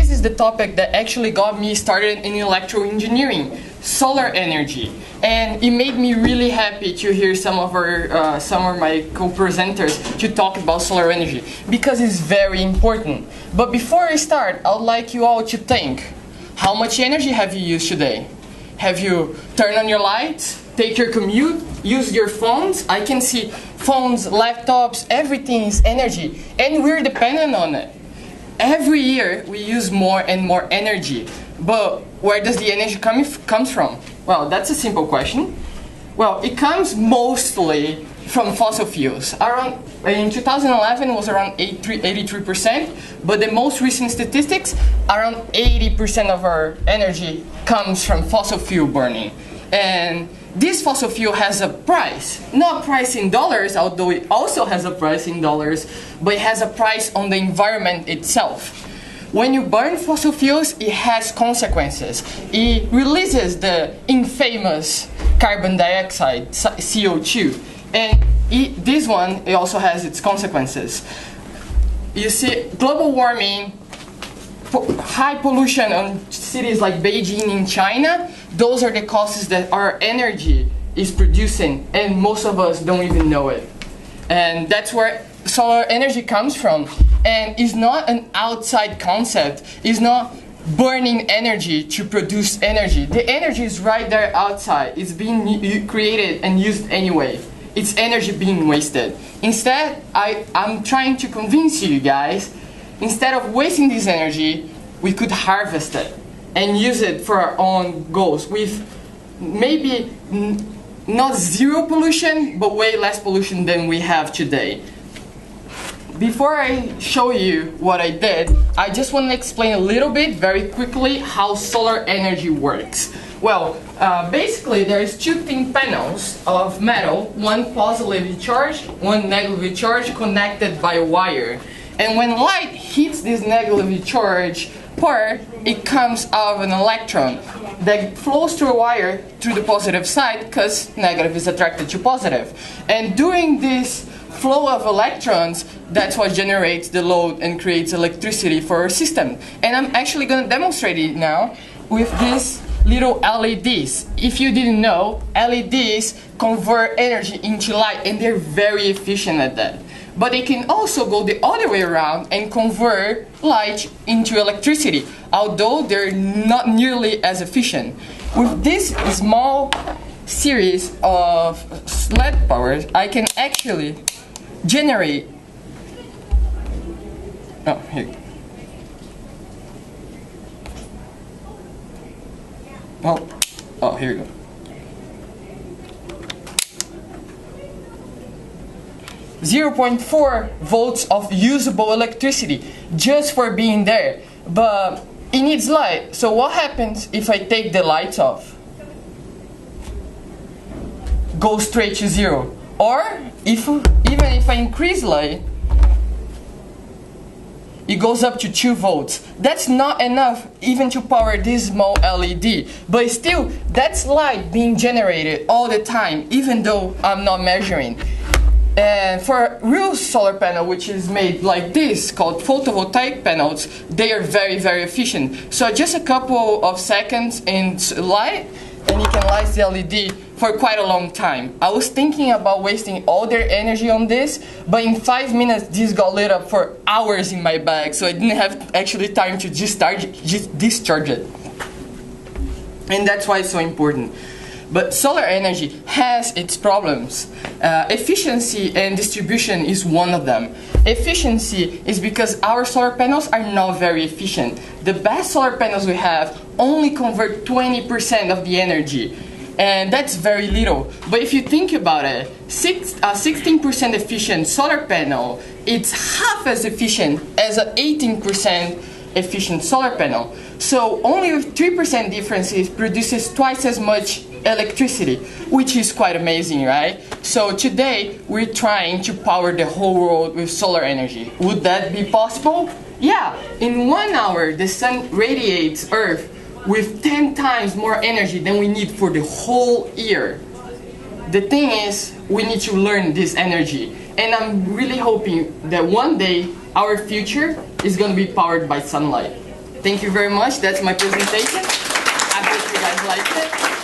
this is the topic that actually got me started in electrical engineering, solar energy. And it made me really happy to hear some of my co-presenters to talk about solar energy, because it's very important. But before I start, I would like you all to think, how much energy have you used today? Have you turned on your lights, take your commute, use your phones? I can see phones, laptops, everything is energy, and we're dependent on it. Every year we use more and more energy, but where does the energy comes from? Well, that's a simple question. Well, it comes mostly from fossil fuels. In 2011 it was around 83%, but the most recent statistics, around 80% of our energy comes from fossil fuel burning. And this fossil fuel has a price, not price in dollars, although it also has a price in dollars, but it has a price on the environment itself. When you burn fossil fuels, it has consequences. It releases the infamous carbon dioxide, CO2, and this one, it also has its consequences. You see, global warming, high pollution on cities like Beijing in China, those are the causes that our energy is producing, and most of us don't even know it. And that's where solar energy comes from. And it's not an outside concept. It's not burning energy to produce energy. The energy is right there outside. It's being created and used anyway. It's energy being wasted. Instead, I'm trying to convince you guys, instead of wasting this energy, we could harvest it and use it for our own goals with maybe not zero pollution, but way less pollution than we have today. Before I show you what I did, I just want to explain a little bit, very quickly, how solar energy works. Well, basically there's two thin panels of metal, one positively charged, one negatively charged, connected by a wire. And when light hits this negatively charged part, it comes out of an electron that flows through a wire through the positive side, because negative is attracted to positive. And during this flow of electrons, that's what generates the load and creates electricity for our system. And I'm actually going to demonstrate it now with these little LEDs. If you didn't know, LEDs convert energy into light, and they're very efficient at that. But they can also go the other way around and convert light into electricity, although they're not nearly as efficient. With this small series of LED powers, I can actually generate. Oh, here. Oh, here we go. .4 volts of usable electricity just for being there, but it needs light. So what happens if I take the lights off? Go straight to zero. Or even if I increase light, it goes up to 2 volts. That's not enough even to power this small LED, but still that's light being generated all the time, even though I'm not measuring. And for a real solar panel, which is made like this, called photovoltaic panels, they are very, very efficient. So just a couple of seconds in light, and you can light the LED for quite a long time. I was thinking about wasting all their energy on this, but in 5 minutes this got lit up for hours in my bag, so I didn't have actually time to discharge it. And that's why it's so important. But solar energy has its problems. Efficiency and distribution is one of them. Efficiency is because our solar panels are not very efficient. The best solar panels we have only convert 20% of the energy. And that's very little. But if you think about it, 16% efficient solar panel, it's half as efficient as an 18% efficient solar panel. So only with 3% difference, it produces twice as much electricity, which is quite amazing, right? So today we're trying to power the whole world with solar energy. Would that be possible? Yeah, in 1 hour the sun radiates Earth with 10 times more energy than we need for the whole year. The thing is, we need to learn this energy, and I'm really hoping that one day our future is going to be powered by sunlight. Thank you very much. That's my presentation. I hope you guys liked it.